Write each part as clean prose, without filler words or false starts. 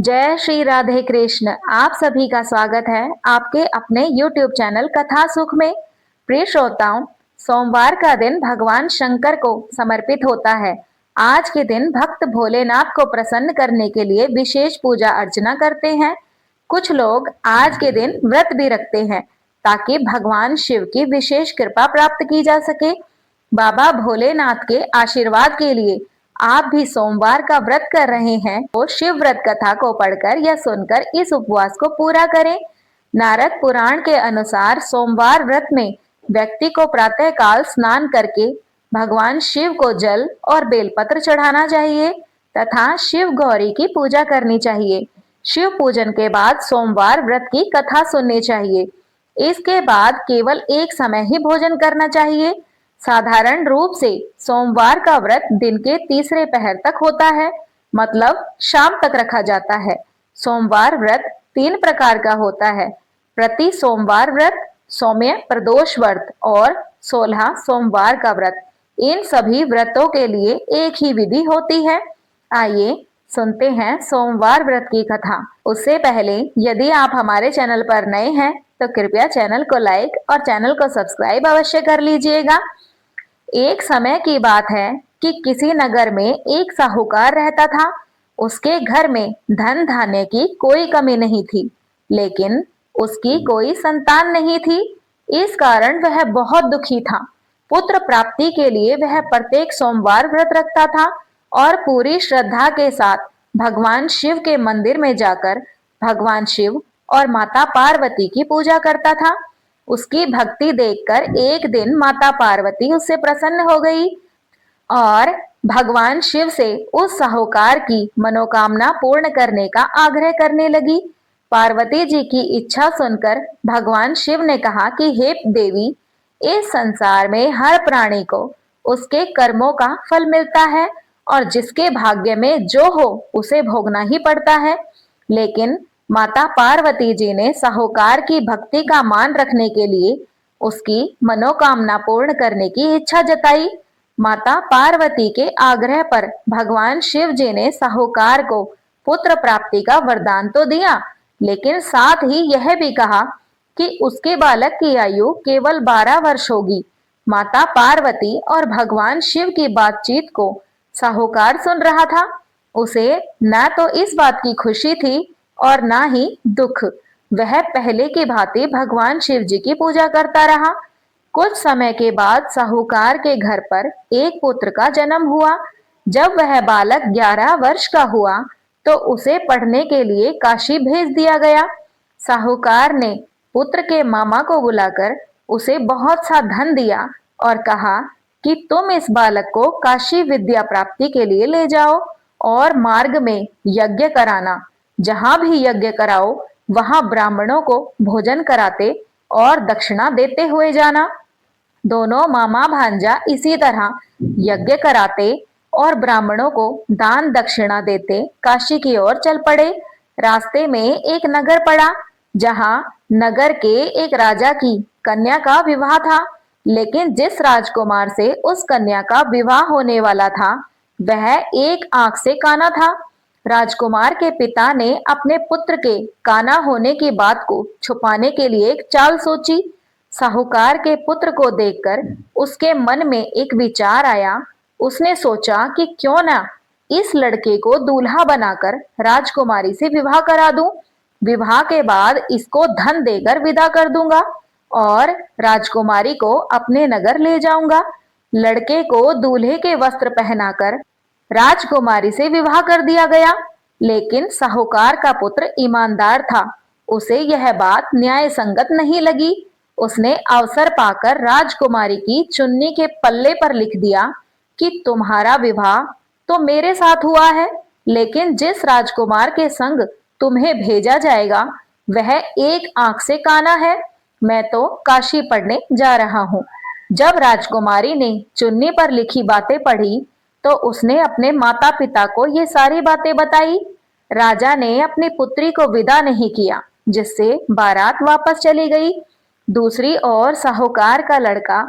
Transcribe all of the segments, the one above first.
जय श्री राधे कृष्ण। आप सभी का स्वागत है आपके अपने YouTube चैनल कथा सुख में। प्रिय श्रोताओं, सोमवार का दिन भगवान शंकर को समर्पित होता है। आज के दिन भक्त भोलेनाथ को प्रसन्न करने के लिए विशेष पूजा अर्चना करते हैं। कुछ लोग आज के दिन व्रत भी रखते हैं ताकि भगवान शिव की विशेष कृपा प्राप्त की जा सके। बाबा भोलेनाथ के आशीर्वाद के लिए आप भी सोमवार का व्रत कर रहे हैं तो शिव व्रत कथा को पढ़कर या सुनकर इस उपवास को पूरा करें। नारद पुराण के अनुसार सोमवार व्रत में व्यक्ति को प्रातः काल स्नान करके भगवान शिव को जल और बेलपत्र चढ़ाना चाहिए तथा शिव गौरी की पूजा करनी चाहिए। शिव पूजन के बाद सोमवार व्रत की कथा सुननी चाहिए। इसके बाद केवल एक समय ही भोजन करना चाहिए। साधारण रूप से सोमवार का व्रत दिन के तीसरे पहर तक होता है, मतलब शाम तक रखा जाता है। सोमवार व्रत 3 प्रकार का होता है: प्रति सोमवार व्रत, सौम्य प्रदोष व्रत और 16 सोमवार का व्रत। इन सभी व्रतों के लिए एक ही विधि होती है। आइए सुनते हैं सोमवार व्रत की कथा। उससे पहले यदि आप हमारे चैनल पर नए हैं तो कृपया चैनल को लाइक और चैनल को सब्सक्राइब अवश्य कर लीजिएगा। एक समय की बात है कि किसी नगर में एक साहूकार रहता था। उसके घर में धन धान्य की कोई कमी नहीं थी, लेकिन उसकी कोई संतान नहीं थी। इस कारण वह बहुत दुखी था। पुत्र प्राप्ति के लिए वह प्रत्येक सोमवार व्रत रखता था और पूरी श्रद्धा के साथ भगवान शिव के मंदिर में जाकर भगवान शिव और माता पार्वती की पूजा करता था। उसकी भक्ति देखकर एक दिन माता पार्वती उससे प्रसन्न हो गई और भगवान शिव से उस साहूकार की मनोकामना पूर्ण करने का आग्रह करने लगी। पार्वती जी की इच्छा सुनकर भगवान शिव ने कहा कि हे देवी, इस संसार में हर प्राणी को उसके कर्मों का फल मिलता है और जिसके भाग्य में जो हो उसे भोगना ही पड़ता है। लेकिन माता पार्वती जी ने साहूकार की भक्ति का मान रखने के लिए उसकी मनोकामना पूर्ण करने की इच्छा जताई। माता पार्वती के आग्रह पर भगवान शिव जी ने साहूकार को पुत्र प्राप्ति का वरदान तो दिया, लेकिन साथ ही यह भी कहा कि उसके बालक की आयु केवल 12 वर्ष होगी। माता पार्वती और भगवान शिव की बातचीत को साहूकार सुन रहा था। उसे न तो इस बात की खुशी थी और ना ही दुख। वह पहले की भांति भगवान शिव जी की पूजा करता रहा। कुछ समय के बाद साहूकार के घर पर एक पुत्र का जन्म हुआ। जब वह बालक 11 वर्ष का हुआ तो उसे पढ़ने के लिए काशी भेज दिया गया। साहूकार ने पुत्र के मामा को बुलाकर उसे बहुत सा धन दिया और कहा कि तुम इस बालक को काशी विद्या प्राप्ति के लिए ले जाओ और मार्ग में यज्ञ कराना। जहां भी यज्ञ कराओ वहां ब्राह्मणों को भोजन कराते और दक्षिणा देते हुए जाना। दोनों मामा भांजा इसी तरह यज्ञ कराते और ब्राह्मणों को दान दक्षिणा देते काशी की ओर चल पड़े। रास्ते में एक नगर पड़ा जहां नगर के एक राजा की कन्या का विवाह था, लेकिन जिस राजकुमार से उस कन्या का विवाह होने वाला था वह एक आंख से काना था। राजकुमार के पिता ने अपने पुत्र के काना होने की बात को छुपाने के लिए एक चाल सोची। साहूकार के पुत्र को देखकर उसके मन में एक विचार आया। उसने सोचा कि क्यों ना इस लड़के को दूल्हा बनाकर राजकुमारी से विवाह करा दूं। विवाह के बाद इसको धन देकर विदा कर दूंगा और राजकुमारी को अपने नगर ले जाऊंगा। लड़के को दूल्हे के वस्त्र पहनाकर राजकुमारी से विवाह कर दिया गया, लेकिन साहूकार का पुत्र ईमानदार था। उसे यह बात न्याय संगत नहीं लगी। उसने अवसर पाकर राजकुमारी की चुन्नी के पल्ले पर लिख दिया कि तुम्हारा विवाह तो मेरे साथ हुआ है, लेकिन जिस राजकुमार के संग तुम्हें भेजा जाएगा वह एक आंख से काना है। मैं तो काशी पढ़ने जा रहा हूँ। जब राजकुमारी ने चुन्नी पर लिखी बातें पढ़ी तो उसने अपने माता पिता को ये सारी बातें बताई। राजा ने अपनी पुत्री को विदा नहीं किया, जिससे बारात वापस चली गई। दूसरी ओर साहूकार का लड़का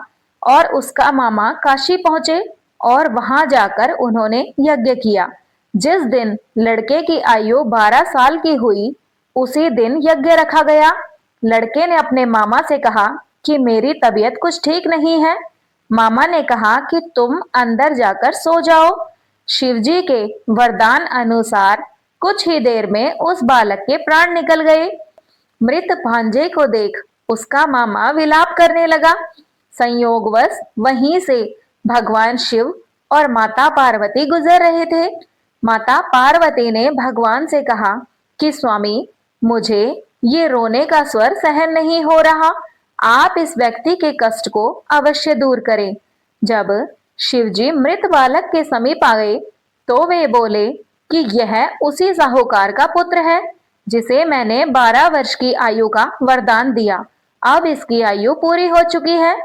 और उसका मामा काशी पहुंचे और वहां जाकर उन्होंने यज्ञ किया। जिस दिन लड़के की आयु 12 साल की हुई, उसी दिन यज्ञ रखा गया। लड़के ने अपने मामा से कहा कि मेरी तबीयत कुछ ठीक नहीं है। मामा ने कहा कि तुम अंदर जाकर सो जाओ। शिवजी के वरदान अनुसार कुछ ही देर में उस बालक के प्राण निकल गए। मृत भांजे को देख उसका मामा विलाप करने लगा। संयोगवश वहीं से भगवान शिव और माता पार्वती गुजर रहे थे। माता पार्वती ने भगवान से कहा कि स्वामी, मुझे ये रोने का स्वर सहन नहीं हो रहा। आप इस व्यक्ति के कष्ट को अवश्य दूर करें। जब शिवजी मृत बालक के समीप आ गए तो वे बोले कि यह उसी साहूकार का पुत्र है जिसे मैंने 12 वर्ष की आयु का वरदान दिया। अब इसकी आयु पूरी हो चुकी है।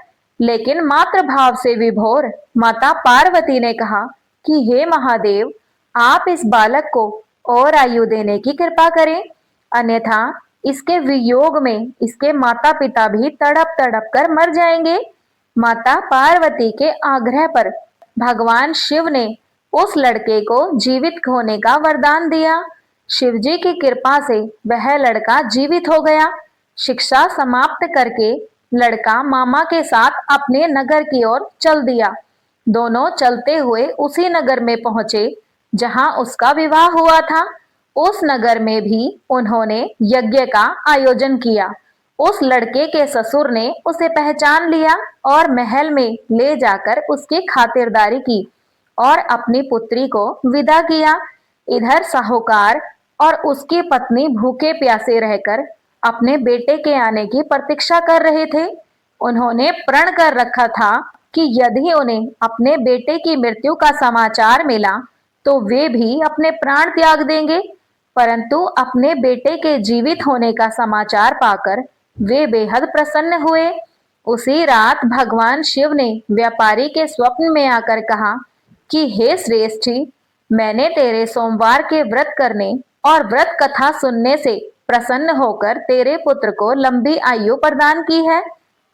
लेकिन मातृ भाव से विभोर माता पार्वती ने कहा कि हे महादेव, आप इस बालक को और आयु देने की कृपा करें, अन्यथा इसके वियोग में इसके माता पिता भी तड़प तड़प कर मर जाएंगे। माता पार्वती के आग्रह पर भगवान शिव ने उस लड़के को जीवित होने का वरदान दिया। शिवजी की कृपा से वह लड़का जीवित हो गया। शिक्षा समाप्त करके लड़का मामा के साथ अपने नगर की ओर चल दिया। दोनों चलते हुए उसी नगर में पहुंचे जहां उसका विवाह हुआ था। उस नगर में भी उन्होंने यज्ञ का आयोजन किया। उस लड़के के ससुर ने उसे पहचान लिया और महल में ले जाकर उसकी खातिरदारी की और अपनी पुत्री को विदा किया। इधर साहूकार और उसकी पत्नी भूखे प्यासे रहकर अपने बेटे के आने की प्रतीक्षा कर रहे थे। उन्होंने प्रण कर रखा था कि यदि उन्हें अपने बेटे की मृत्यु का समाचार मिला तो वे भी अपने प्राण त्याग देंगे। परंतु अपने बेटे के जीवित होने का समाचार पाकर वे बेहद प्रसन्न हुए। उसी रात भगवान शिव ने व्यापारी के स्वप्न में आकर कहा कि हे श्रेष्ठी, मैंने तेरे सोमवार के व्रत करने और व्रत कथा सुनने से प्रसन्न होकर तेरे पुत्र को लंबी आयु प्रदान की है।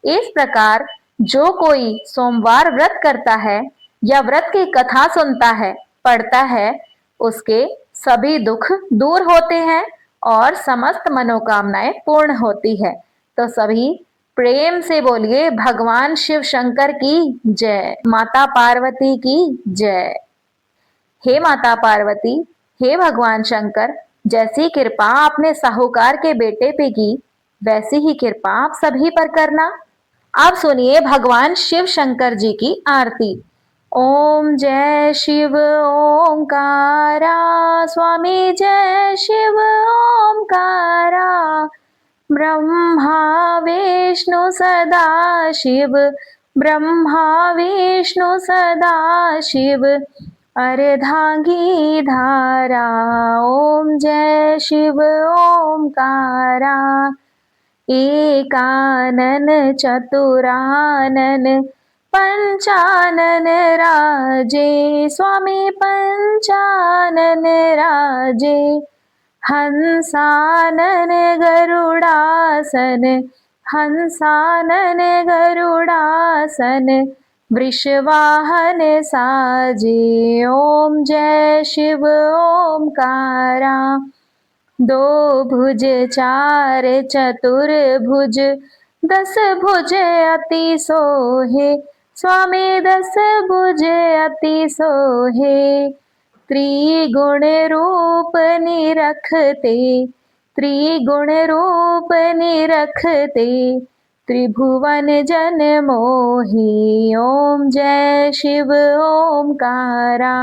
इस प्रकार जो कोई सोमवार व्रत करता है या व्रत की कथा सुनता है, पढ़ता है, उसके सभी दुख दूर होते हैं और समस्त मनोकामनाएं पूर्ण होती है। तो सभी प्रेम से बोलिए भगवान शिव शंकर की जय, माता पार्वती की जय। हे माता पार्वती, हे भगवान शंकर, जैसी कृपा आपने साहूकार के बेटे पे की, वैसी ही कृपा आप सभी पर करना। आप सुनिए भगवान शिव शंकर जी की आरती। ओम जय शिव ओंकारा, स्वामी जय शिव ओंकारा, ब्रह्मा विष्णु सदा शिव, ब्रह्मा विष्णु सदा शिव, अर्धांगी धारा। ओम जय शिव ओंकारा, एकानन चतुरानन, पंचानन राजे, स्वामी पंचानन राजे, हंसानन गरुड़ासन, हंसानन गरुड़ासन, वृषवाहन साजे। ओम जय शिव ओंकारा, दो भुज चार चतुर्भुज, 10 भुज अति सोहे, स्वामी 10 भुज अति सोहे, त्रिगुण रूप निरखते, त्रिगुण रूप निरखते, त्रिभुवन जन मोहि। ओम जय शिव ओंकारा,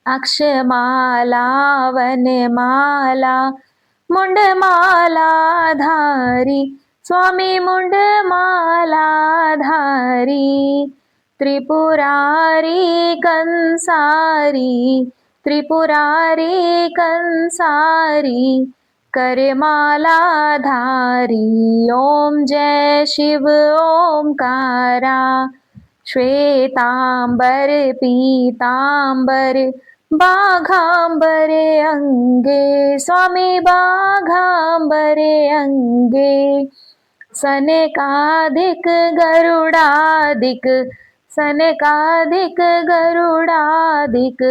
अक्षमाला वनमाला, मुंडमाला धारी, स्वामी मुंडमाला धारी, त्रिपुरारी कंसारी, त्रिपुरारी कंसारी, करमाला धारी। ओम जय शिव ओंकारा, श्वेतांबर पीतांबर, बाघांबरे अंगे, स्वामी बाघांबरे अंगे, सनकादिक गरुडादिक, सनकादिक गरुडादिक,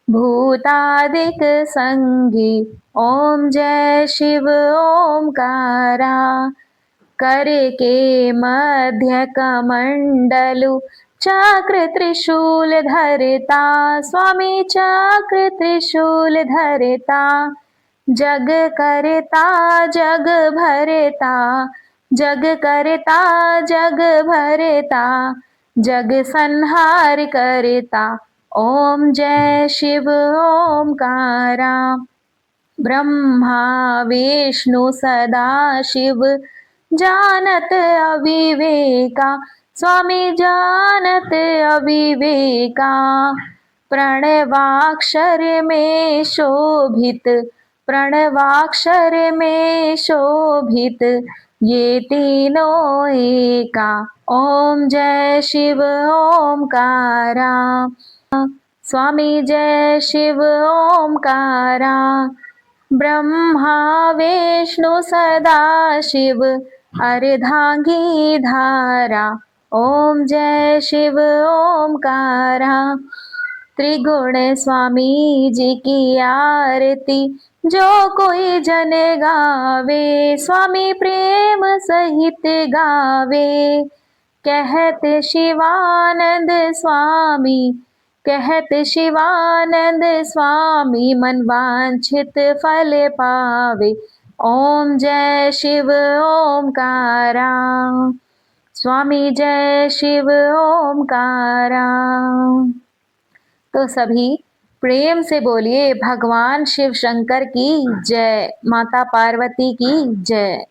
भूतादिक संगी ओम जय शिव ओमकारा। कर के मध्य कमंडलु चक्र त्रिशूल धरता। स्वामी चक्र त्रिशूल धरता। जग करता जग भरता। जग करता जग भरता। जग संहार करता ओम जय शिव ओमकारा। ब्रह्मा विष्णु सदा शिव जानत अविवेका। स्वामी जानत अविवेका। प्रणवाक्षर में शोभित। प्रणवाक्षर में शोभित ये तीनों एका। ओम जय शिव ओमकारा। स्वामी जय शिव ओमकारा। ब्रह्मा विष्णु सदा शिव अर्धांगी धारा। ओम जय शिव ओमकारा। त्रिगुण स्वामी जी की आरती जो कोई जन गावे। स्वामी प्रेम सहित गावे। कहत शिवानंद स्वामी। कहत शिवानंद स्वामी मन वांछित फल पावे। ओम जय शिव ओमकारा। स्वामी जय शिव ओमकारा। तो सभी प्रेम से बोलिए भगवान शिव शंकर की जय, माता पार्वती की जय।